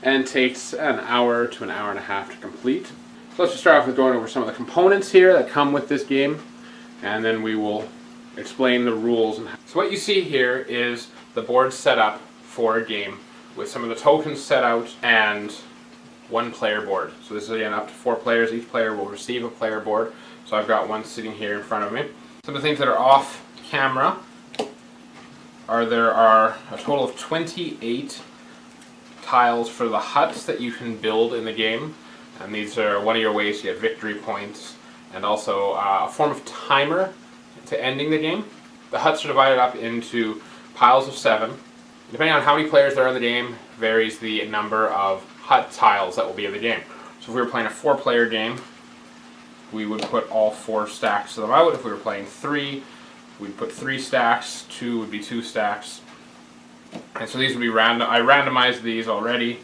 and takes an hour to an hour and a half to complete. So let's just start off with going over some of the components here that come with this game, and then we will explain the rules. So what you see here is the board set up for a game with some of the tokens set out and one player board. So this is again up to 4 players. Each player will receive a player board. So I've got one sitting here in front of me. Some of the things that are off camera are there are a total of 28 tiles for the huts that you can build in the game. And these are one of your ways to get victory points, and also a form of timer to ending the game. The huts are divided up into piles of 7. Depending on how many players there are in the game, varies the number of hut tiles that will be in the game. So if we were playing a 4-player game, we would put all 4 stacks of them out. If we were playing 3, we'd put 3 stacks, 2 would be 2 stacks. And so these would be random. I randomized these already.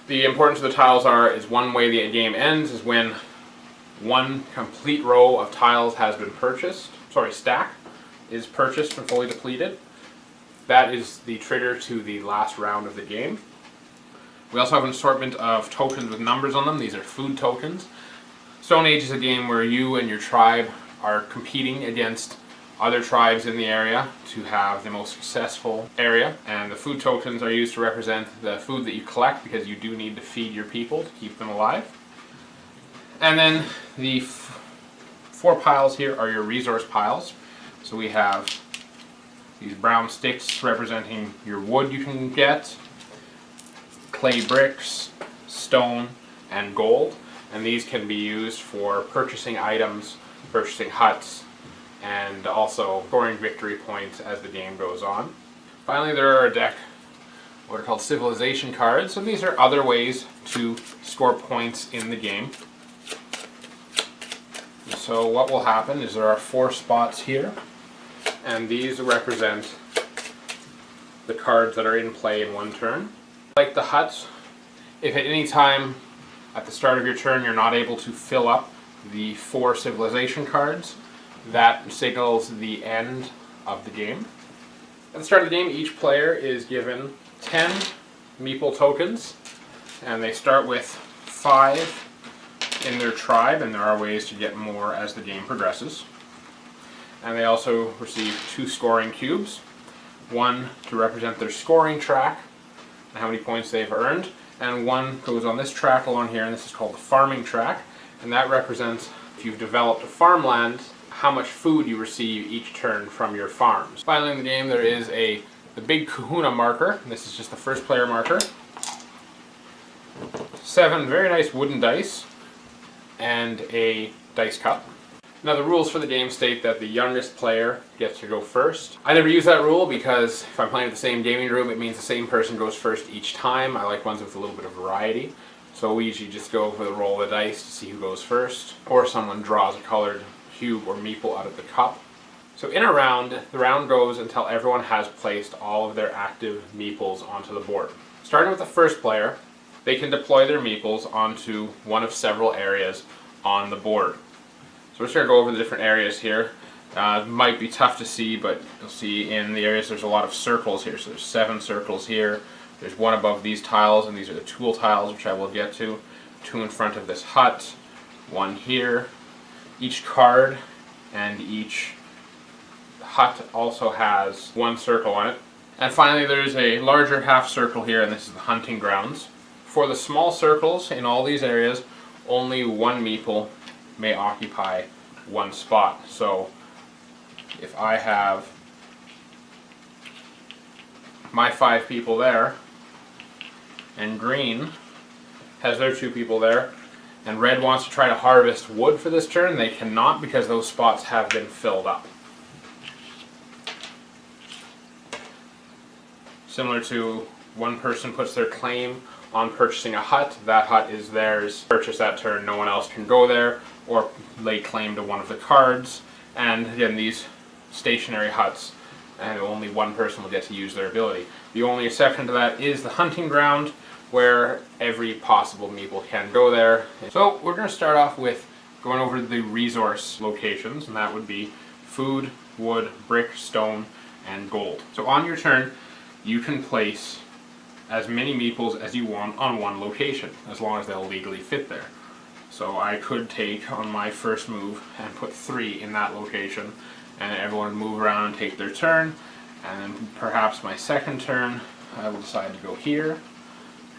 The importance of the tiles is one way the game ends is when one complete row of tiles has been stack is purchased and fully depleted. That is the trigger to the last round of the game. We also have an assortment of tokens with numbers on them. These are food tokens. Stone Age is a game where you and your tribe are competing against other tribes in the area to have the most successful area, and the food tokens are used to represent the food that you collect, because you do need to feed your people to keep them alive. And then the 4 piles here are your resource piles. So we have these brown sticks representing your wood you can get, clay bricks, stone, and gold. And these can be used for purchasing items, purchasing huts, and also scoring victory points as the game goes on. Finally, there are a deck what are called civilization cards. So these are other ways to score points in the game. So what will happen is there are 4 spots here, and these represent the cards that are in play in one turn. Like the huts, if at any time at the start of your turn you're not able to fill up the 4 civilization cards, that signals the end of the game. At the start of the game, each player is given 10 meeple tokens, and they start with 5 in their tribe, and there are ways to get more as the game progresses. And they also receive 2 scoring cubes, one to represent their scoring track and how many points they've earned, and one goes on this track along here, and this is called the farming track, and that represents, if you've developed a farmland, how much food you receive each turn from your farms. Finally in the game there is the big kahuna marker. This is just the first player marker. 7 very nice wooden dice and a dice cup. Now the rules for the game state that the youngest player gets to go first. I never use that rule because if I'm playing at the same gaming room, it means the same person goes first each time. I like ones with a little bit of variety. So we usually just go for the roll of the dice to see who goes first, or someone draws a colored cube or meeple out of the cup. So in a round, the round goes until everyone has placed all of their active meeples onto the board. Starting with the first player, they can deploy their meeples onto one of several areas on the board. So we're just going to go over the different areas here. It might be tough to see, but you'll see in the areas there's a lot of circles here. So there's 7 circles here. There's 1 above these tiles, and these are the tool tiles, which I will get to. 2 in front of this hut, 1 here. Each card and each hut also has 1 circle on it. And finally there's a larger half circle here, and this is the hunting grounds. For the small circles in all these areas, only 1 meeple may occupy 1 spot. So if I have my 5 people there, and green has their 2 people there, and red wants to try to harvest wood for this turn, they cannot because those spots have been filled up. Similar to one person puts their claim on purchasing a hut, that hut is theirs. Purchase that turn, no one else can go there or lay claim to one of the cards. And again, these stationary huts, and only one person will get to use their ability. The only exception to that is the hunting ground, where every possible meeple can go there. So we're going to start off with going over the resource locations, and that would be food, wood, brick, stone, and gold. So on your turn, you can place as many meeples as you want on one location, as long as they'll legally fit there. So I could take on my first move and put 3 in that location, and everyone would move around and take their turn, and then perhaps my second turn I will decide to go here,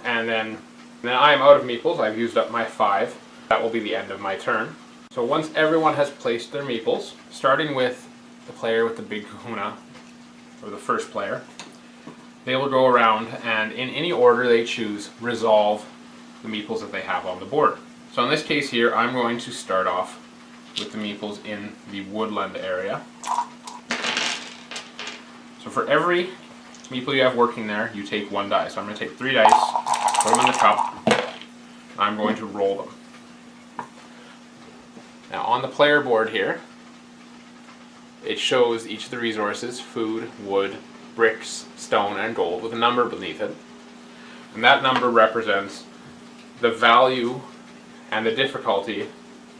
and then I am out of meeples. I've used up my 5. That will be the end of my turn. So once everyone has placed their meeples, starting with the player with the big kahuna, or the first player, they will go around and in any order they choose, resolve the meeples that they have on the board. So in this case here, I'm going to start off with the meeples in the woodland area. So for every meeple you have working there, you take 1 die. So I'm going to take 3 dice, put them in the cup, and I'm going to roll them. Now on the player board here, it shows each of the resources: food, wood, bricks, stone, and gold, with a number beneath it. And that number represents the value and the difficulty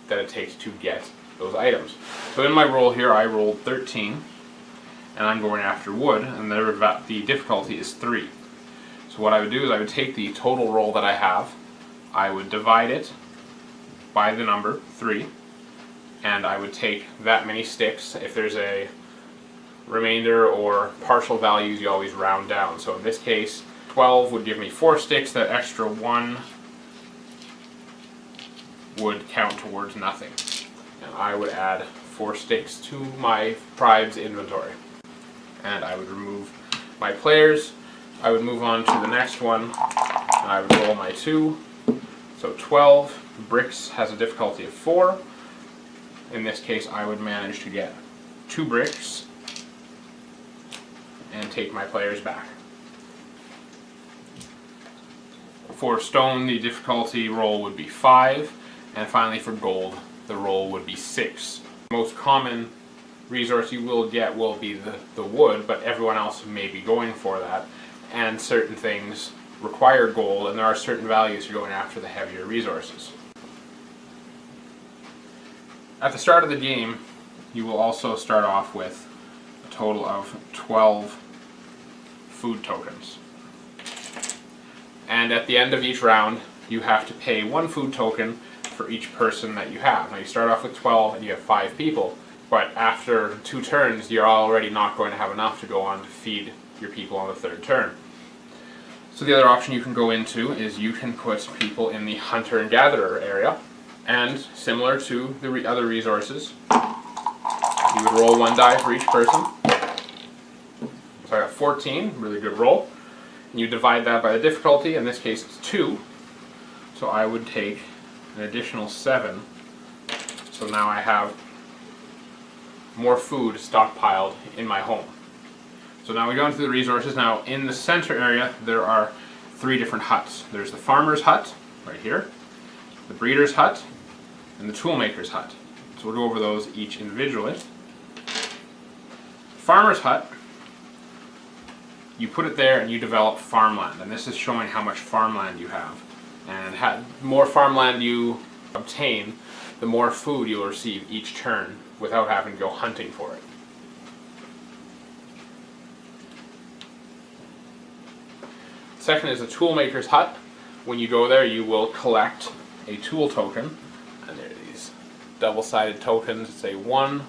that it takes to get those items. So in my roll here, I rolled 13, and I'm going after wood, and the difficulty is 3. So what I would do is I would take the total roll that I have, I would divide it by the number 3, and I would take that many sticks. If there's a remainder or partial values, you always round down. So in this case, 12 would give me 4 sticks. That extra 1 would count towards nothing. And I would add 4 sticks to my tribe's inventory. And I would remove my players. I would move on to the next one, and I would roll my 2. So 12. Bricks has a difficulty of 4. In this case, I would manage to get 2 bricks and take my players back. For stone, the difficulty roll would be 5, and finally for gold, the roll would be 6. The most common resource you will get will be the wood, but everyone else may be going for that, and certain things require gold, and there are certain values for going after the heavier resources. At the start of the game, you will also start off with a total of 12 food tokens. And at the end of each round, you have to pay 1 food token for each person that you have. Now you start off with 12 and you have 5 people, but after 2 turns, you're already not going to have enough to go on to feed your people on the 3rd turn. So the other option you can go into is you can put people in the hunter and gatherer area, and similar to the other resources, you would roll 1 die for each person. So I got 14, really good roll. And you divide that by the difficulty, in this case it's 2. So I would take an additional 7. So now I have more food stockpiled in my home. So now we go into the resources. Now in the center area there are 3 different huts. There's the farmer's hut, right here, the breeder's hut, and the toolmaker's hut. So we'll go over those each individually. Farmer's hut, you put it there and you develop farmland, and this is showing how much farmland you have. And the more farmland you obtain, the more food you'll receive each turn without having to go hunting for it. Second is the toolmaker's hut. When you go there, you will collect a tool token, and there are these double-sided tokens. It's a 1,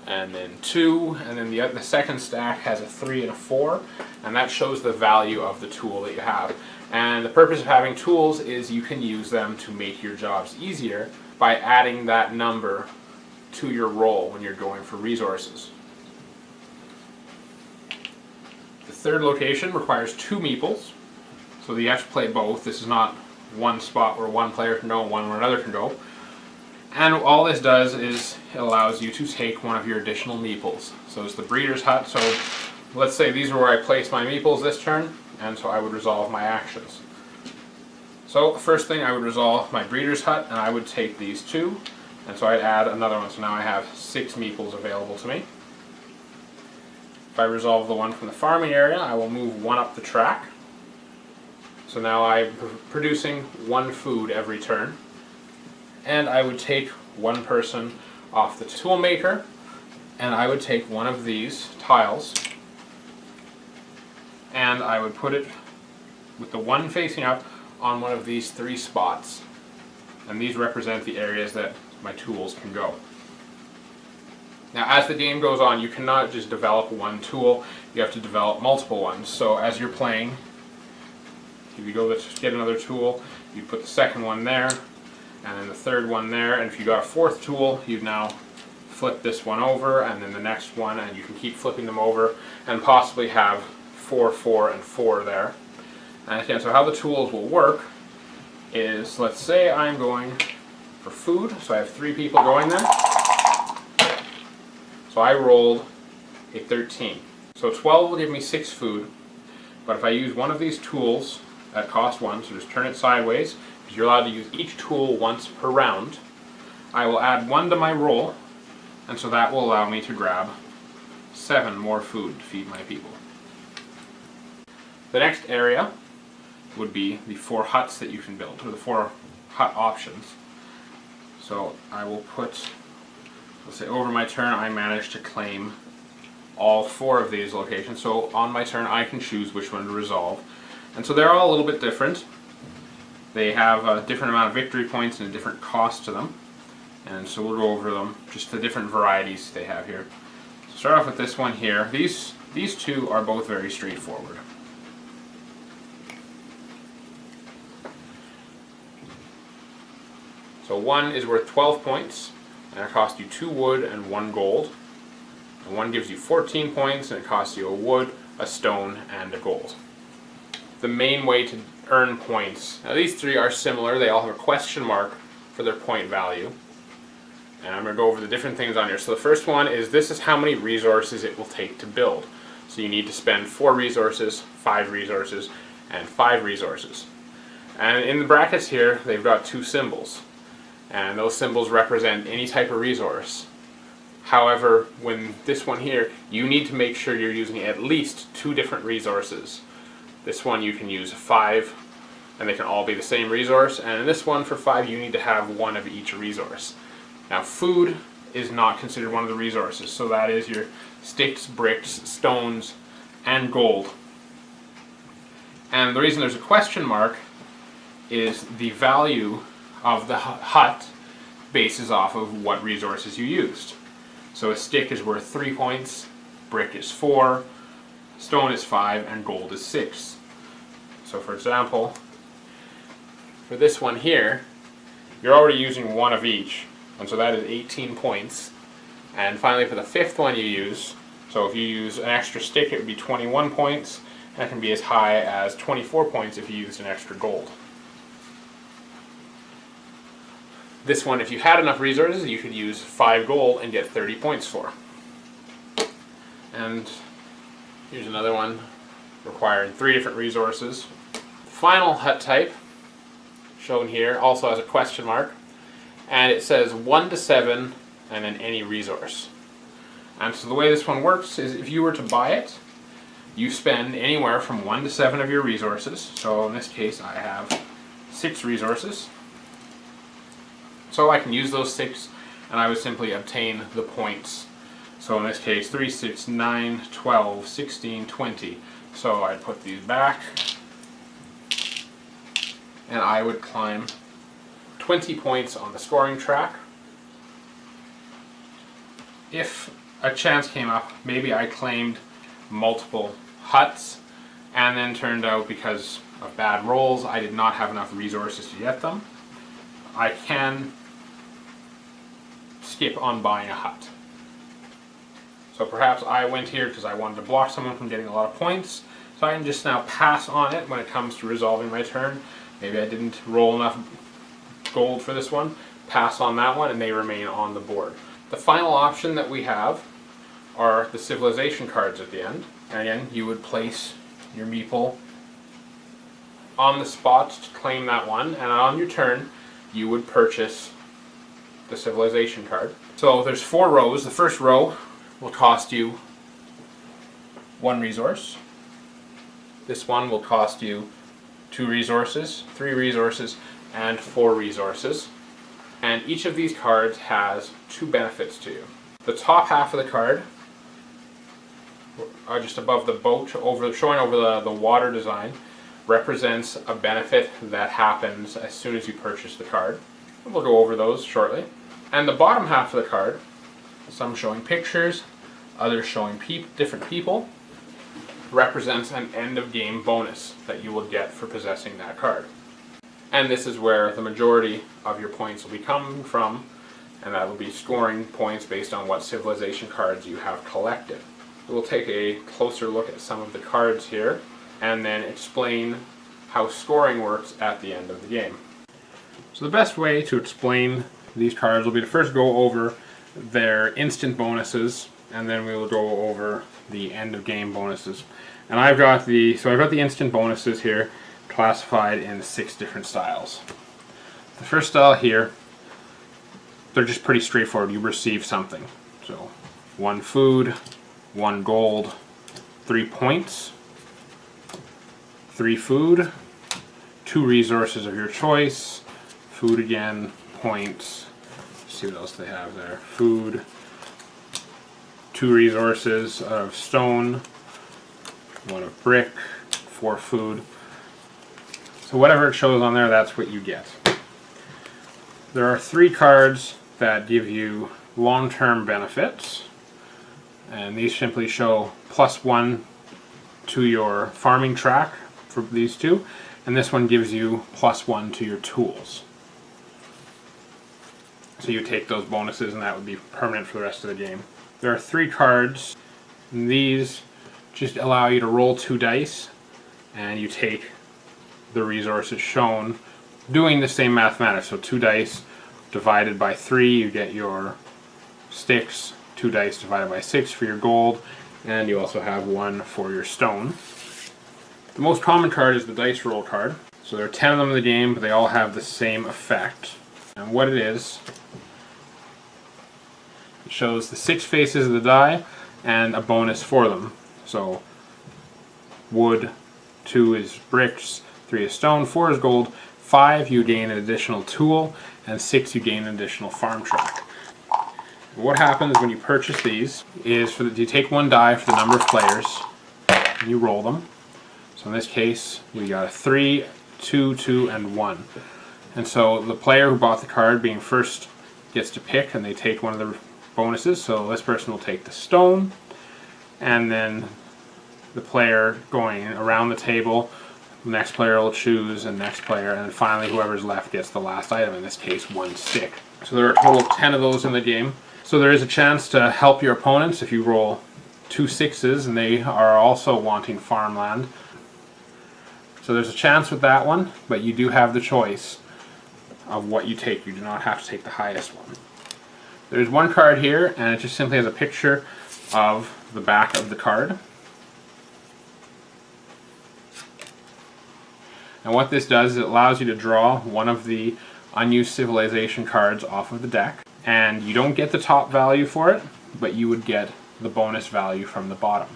and then 2, and then the second stack has a 3 and a 4, and that shows the value of the tool that you have. And the purpose of having tools is you can use them to make your jobs easier by adding that number to your roll when you're going for resources. The third location requires 2 meeples, so you have to play both. This is not one spot where one player can go and one where another can go. And all this does is it allows you to take one of your additional meeples. So it's the breeder's hut. So let's say these are where I place my meeples this turn, and so I would resolve my actions. So first thing, I would resolve my breeder's hut, and I would take these 2, and so I'd add another one. So now I have 6 meeples available to me. If I resolve the one from the farming area, I will move 1 up the track. So now I'm producing 1 food every turn. And I would take 1 person off the toolmaker, and I would take one of these tiles, and I would put it with the one facing up on one of these 3 spots. And these represent the areas that my tools can go. Now, as the game goes on, you cannot just develop one tool, you have to develop multiple ones. So as you're playing, if you go to get another tool, you put the second one there, and then the third one there, and if you got a 4th tool, you've now flip this one over, and then the next one, and you can keep flipping them over, and possibly have 4, 4, and 4 there. And again, so how the tools will work is, let's say I'm going for food, so I have 3 people going there. So I rolled a 13. So 12 will give me 6 food, but if I use one of these tools that cost 1, so just turn it sideways, because you're allowed to use each tool once per round, I will add 1 to my roll, and so that will allow me to grab 7 more food to feed my people. The next area would be the 4 huts that you can build, or the 4 hut options. So I will put, let's say over my turn I managed to claim all 4 of these locations, so on my turn I can choose which one to resolve. And so they're all a little bit different. They have a different amount of victory points and a different cost to them. And so we'll go over them, just the different varieties they have here. So start off with this one here. These 2 are both very straightforward. So one is worth 12 points, and it costs you 2 wood and 1 gold. And one gives you 14 points, and it costs you a wood, a stone, and a gold. The main way to earn points, now these 3 are similar, they all have a question mark for their point value. And I'm going to go over the different things on here. So the first one is, this is how many resources it will take to build. So you need to spend 4 resources, 5 resources, and 5 resources. And in the brackets here, they've got 2 symbols. And those symbols represent any type of resource. However, when this one here, you need to make sure you're using at least 2 different resources. This one you can use 5, and they can all be the same resource. And in this one for 5, you need to have 1 of each resource. Now food is not considered one of the resources, so that is your sticks, bricks, stones, and gold. And the reason there's a question mark is the value of the hut bases off of what resources you used. So a stick is worth 3 points, brick is 4, stone is 5, and gold is 6. So for example, for this one here, you're already using 1 of each, and so that is 18 points. And finally for the 5th one you use, so if you use an extra stick it would be 21 points, and it can be as high as 24 points if you used an extra gold. This one, if you had enough resources, you could use 5 gold and get 30 points for. And here's another one requiring 3 different resources. The final hut type, shown here, also has a question mark, and it says 1 to 7 and then any resource. And so the way this one works is, if you were to buy it, you spend anywhere from 1 to 7 of your resources. So in this case I have 6 resources. So I can use those 6, and I would simply obtain the points. So in this case, 3, 6, 9, 12, 16, 20. So I'd put these back, and I would climb 20 points on the scoring track. If a chance came up, maybe I claimed multiple huts, and then turned out because of bad rolls, I did not have enough resources to get them, I can skip on buying a hut. So perhaps I went here because I wanted to block someone from getting a lot of points, so I can just now pass on it when it comes to resolving my turn. Maybe I didn't roll enough gold for this one, pass on that one, and they remain on the board. The final option that we have are the civilization cards at the end. And again, you would place your meeple on the spot to claim that one, and on your turn you would purchase the civilization card. So there's 4 rows. The first row will cost you 1 resource. This one will cost you 2 resources, 3 resources, and 4 resources. And each of these cards has 2 benefits to you. The top half of the card just above the boat, showing over the water design, represents a benefit that happens as soon as you purchase the card. We'll go over those shortly. And the bottom half of the card, some showing pictures, others showing different people, represents an end of game bonus that you will get for possessing that card. And this is where the majority of your points will be coming from, and that will be scoring points based on what civilization cards you have collected. We'll take a closer look at some of the cards here and then explain how scoring works at the end of the game. So the best way to explain these cards will be to first go over their instant bonuses, and then we will go over the end of game bonuses. And I've got the instant bonuses here classified in 6 different styles. The first style here, they're just pretty straightforward. You receive something. So 1 food, 1 gold, 3 points, 3 food, 2 resources of your choice, food again, points, let's see what else they have there, food, 2 resources of stone, 1 of brick, 4 food. So whatever it shows on there, that's what you get. There are 3 cards that give you long-term benefits, and these simply show +1 to your farming track for these 2, and this one gives you +1 to your tools. So you take those bonuses and that would be permanent for the rest of the game. There are 3 cards, and these just allow you to roll 2 dice, and you take the resources shown doing the same mathematics. So 2 dice divided by 3, you get your sticks, 2 dice divided by 6 for your gold, and you also have 1 for your stone. The most common card is the dice roll card. So there are 10 of them in the game, but they all have the same effect. And what it is, it shows the 6 faces of the die and a bonus for them. So wood, 2 is bricks, 3 is stone, 4 is gold, 5 you gain an additional tool, and 6 you gain an additional farm track. What happens when you purchase these is you take 1 die for the number of players and you roll them. So in this case we got a 3, 2, 2, and 1. And so the player who bought the card being first gets to pick, and they take one of the bonuses. So this person will take the stone, and then the player going around the table, the next player will choose, and next player, and then finally whoever's left gets the last item, in this case 1 stick. So there are a total of 10 of those in the game. So there is a chance to help your opponents if you roll 2 6s and they are also wanting farmland. So there's a chance with that one, but you do have the choice of what you take. You do not have to take the highest one. There's 1 card here, and it just simply has a picture of the back of the card. And what this does is it allows you to draw one of the unused civilization cards off of the deck. And you don't get the top value for it, but you would get the bonus value from the bottom.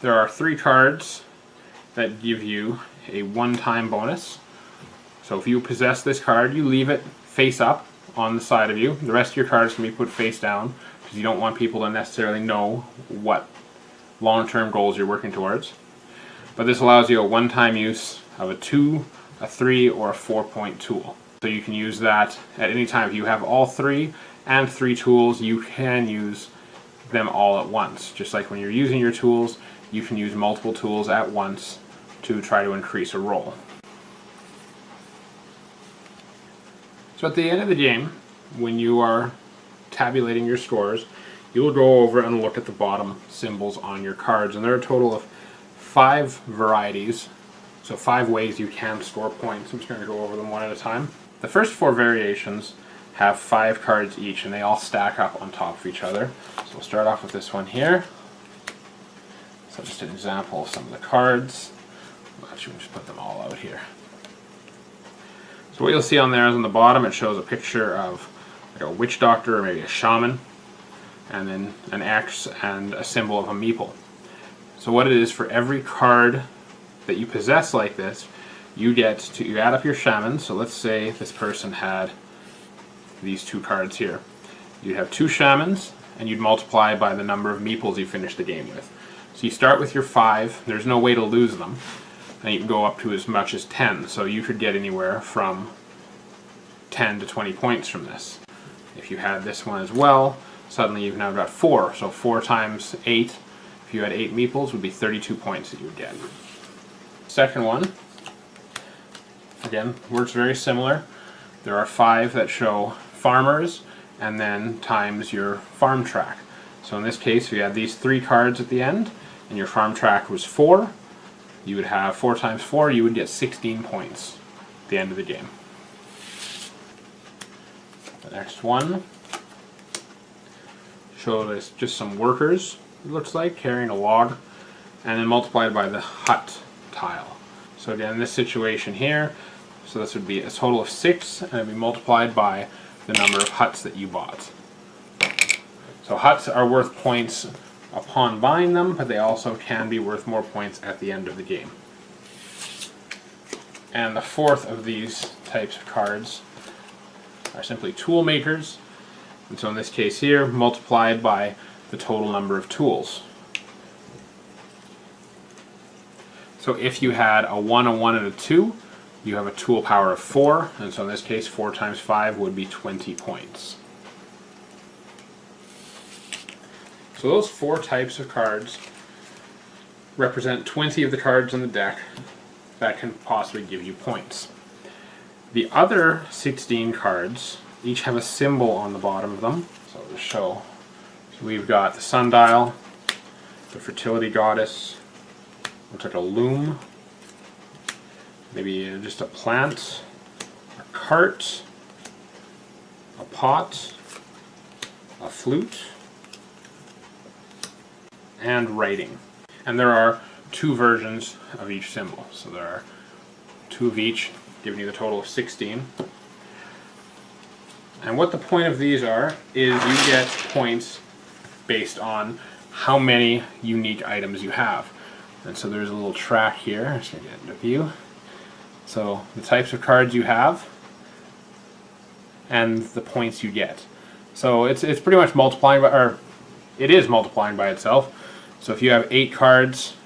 There are 3 cards that give you a one-time bonus. So if you possess this card, you leave it face up on the side of you. The rest of your cards can be put face down, because you don't want people to necessarily know what long-term goals you're working towards. But this allows you a one-time use of a 2, a 3, or a 4-point tool. So you can use that at any time. If you have all 3 and 3 tools, you can use them all at once. Just like when you're using your tools, you can use multiple tools at once to try to increase a roll. So at the end of the game, when you are tabulating your scores, you will go over and look at the bottom symbols on your cards. And there are a total of 5 varieties, so 5 ways you can score points. I'm just going to go over them one at a time. The first 4 variations have 5 cards each, and they all stack up on top of each other. So we'll start off with this one here. So just an example of some of the cards. Actually, we'll just put them all out here. So what you'll see on there is on the bottom it shows a picture of like a witch doctor or maybe a shaman, and then an X and a symbol of a meeple. So what it is, for every card that you possess like this, you add up your shamans. So let's say this person had these 2 cards here. You have 2 shamans, and you'd multiply by the number of meeples you finish the game with. So you start with your 5, there's no way to lose them, and you can go up to as much as 10, so you could get anywhere from 10 to 20 points from this. If you had this one as well, suddenly you've now got 4, so 4 times 8, if you had 8 meeples, would be 32 points that you would get. Second one, again, works very similar. There are 5 that show farmers, and then times your farm track. So in this case, if you had these 3 cards at the end, and your farm track was 4, you would have 4 times 4, you would get 16 points at the end of the game. The next one shows us just some workers, it looks like, carrying a log, and then multiplied by the hut tile. So again, in this situation here, so this would be a total of 6, and it would be multiplied by the number of huts that you bought. So huts are worth points upon buying them, but they also can be worth more points at the end of the game. And the fourth of these types of cards are simply tool makers, and so in this case here, multiplied by the total number of tools. So if you had a 1, a 1, and a 2, you have a tool power of 4, and so in this case 4 times 5 would be 20 points. So those 4 types of cards represent 20 of the cards in the deck that can possibly give you points. The other 16 cards each have a symbol on the bottom of them. So to show, so we've got the sundial, the fertility goddess, looks like a loom, maybe just a plant, a cart, a pot, a flute, and writing. And there are 2 versions of each symbol. So there are 2 of each, giving you the total of 16. And what the point of these are is you get points based on how many unique items you have. And so there's a little track here. I'm just going to get into view. So the types of cards you have and the points you get. So it's pretty much multiplying by, or it is multiplying by itself. So if you have 8 cards,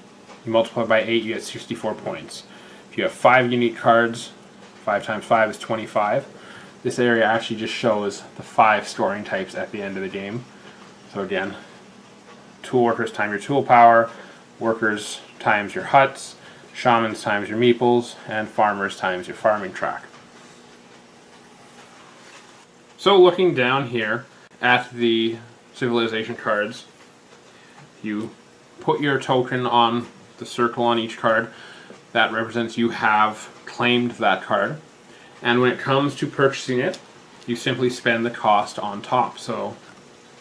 you multiply by 8, you get 64 points. If you have 5 unique cards, 5 times 5 is 25. This area actually just shows the 5 scoring types at the end of the game. So again, tool workers times your tool power, workers times your huts, shamans times your meeples, and farmers times your farming track. So looking down here at the civilization cards, you put your token on the circle on each card. That represents you have claimed that card. And when it comes to purchasing it, you simply spend the cost on top. So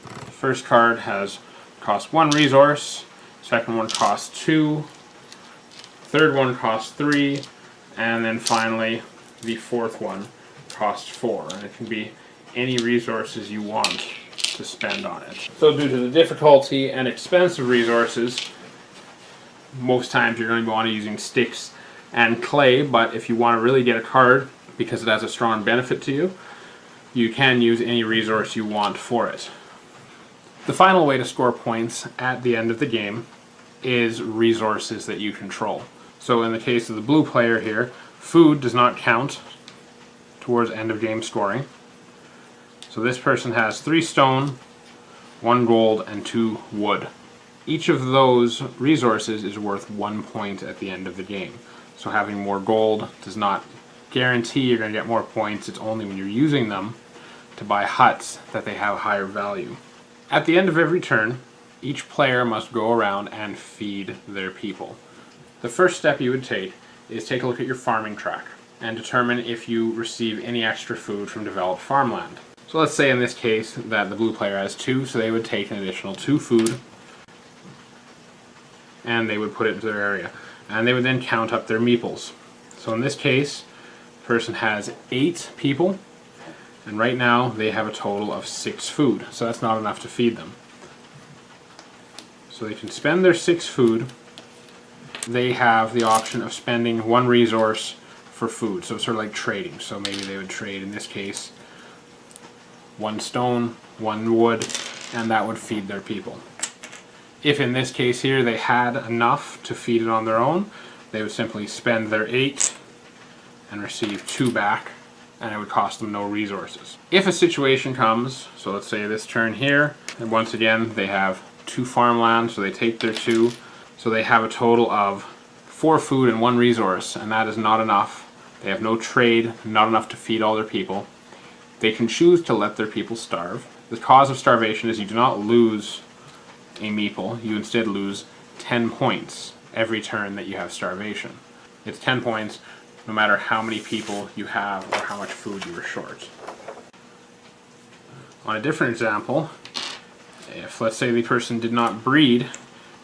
the first card has cost 1 resource, second one costs 2, third one costs 3, and then finally the fourth one costs 4. And it can be any resources you want to spend on it. So due to the difficulty and expense of resources, most times you're going to want to be using sticks and clay, but if you want to really get a card because it has a strong benefit to you, you can use any resource you want for it. The final way to score points at the end of the game is resources that you control. So in the case of the blue player here, food does not count towards end of game scoring. So this person has 3 stone, 1 gold, and 2 wood. Each of those resources is worth 1 point at the end of the game. So having more gold does not guarantee you're going to get more points. It's only when you're using them to buy huts that they have higher value. At the end of every turn, each player must go around and feed their people. The first step you would take is take a look at your farming track and determine if you receive any extra food from developed farmland. So let's say in this case that the blue player has 2, so they would take an additional 2 food and they would put it into their area. And they would then count up their meeples. So in this case, the person has 8 people, and right now they have a total of 6 food. So that's not enough to feed them. So they can spend their 6 food. They have the option of spending 1 resource for food. So it's sort of like trading. So maybe they would trade, in this case, 1 stone, 1 wood, and that would feed their people. If in this case here they had enough to feed it on their own, they would simply spend their 8 and receive 2 back, and it would cost them no resources. If a situation comes, so let's say this turn here, and once again they have 2 farmland, so they take their 2, so they have a total of 4 food and 1 resource, and that is not enough. They have no trade, not enough to feed all their people. They can choose to let their people starve. The cause of starvation is you do not lose a meeple, you instead lose 10 points every turn that you have starvation. It's 10 points no matter how many people you have or how much food you are short. On a different example, if let's say the person did not breed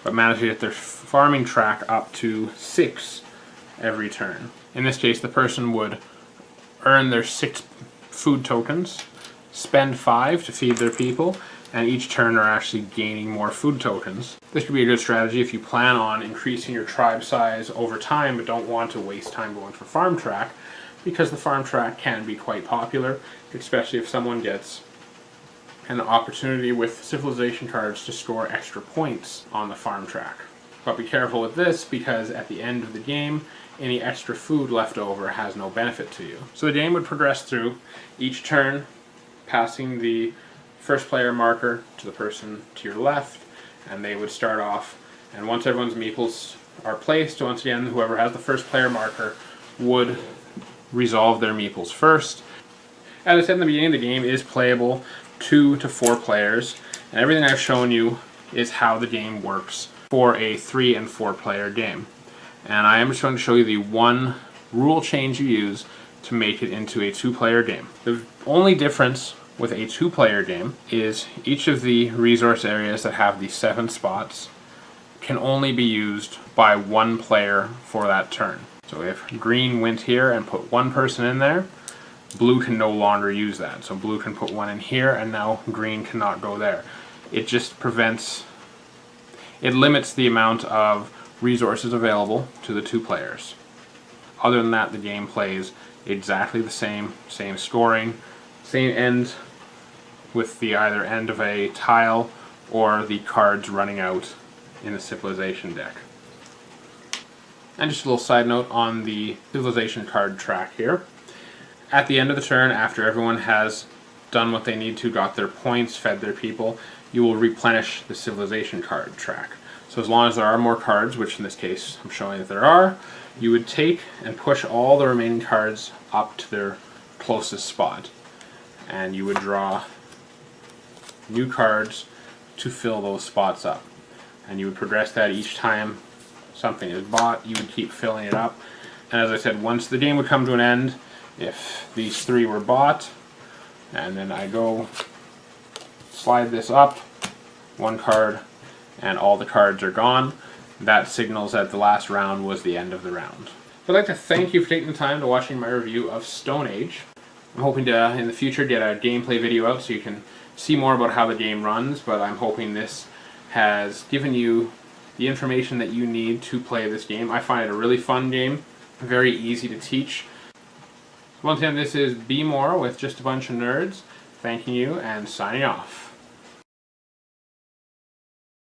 but managed to get their farming track up to 6 every turn. In this case, the person would earn their 6 food tokens, spend 5 to feed their people, and each turn are actually gaining more food tokens. This could be a good strategy if you plan on increasing your tribe size over time but don't want to waste time going for farm track, because the farm track can be quite popular, especially if someone gets an opportunity with civilization cards to score extra points on the farm track. But be careful with this, because at the end of the game, any extra food left over has no benefit to you. So the game would progress through each turn, passing the first player marker to the person to your left, and they would start off, and once everyone's meeples are placed, once again whoever has the first player marker would resolve their meeples first. As I said in the beginning, the game is playable 2 to 4 players, and everything I've shown you is how the game works for a 3 and 4 player game. And I am just going to show you the one rule change you use to make it into a 2-player game. The only difference with a 2-player game is each of the resource areas that have the 7 spots can only be used by 1 player for that turn. So if green went here and put 1 person in there, blue can no longer use that. So blue can put 1 in here, and now green cannot go there. It just it limits the amount of resources available to the 2 players. Other than that, the game plays exactly the same scoring, same end with the either end of a tile or the cards running out in the civilization deck. And just a little side note on the civilization card track here. At the end of the turn, after everyone has done what they need to, got their points, fed their people, you will replenish the civilization card track. So as long as there are more cards, which in this case I'm showing that there are, you would take and push all the remaining cards up to their closest spot. And you would draw new cards to fill those spots up. And you would progress that each time something is bought, you would keep filling it up. And as I said, once the game would come to an end, if these 3 were bought, and then I go slide this up, 1 card, and all the cards are gone, that signals that the last round was the end of the round. I'd like to thank you for taking the time to watching my review of Stone Age. I'm hoping to, in the future, get a gameplay video out so you can see more about how the game runs, but I'm hoping this has given you the information that you need to play this game. I find it a really fun game, very easy to teach. Once again, this is B More with Just a Bunch of Nerds, thanking you and signing off.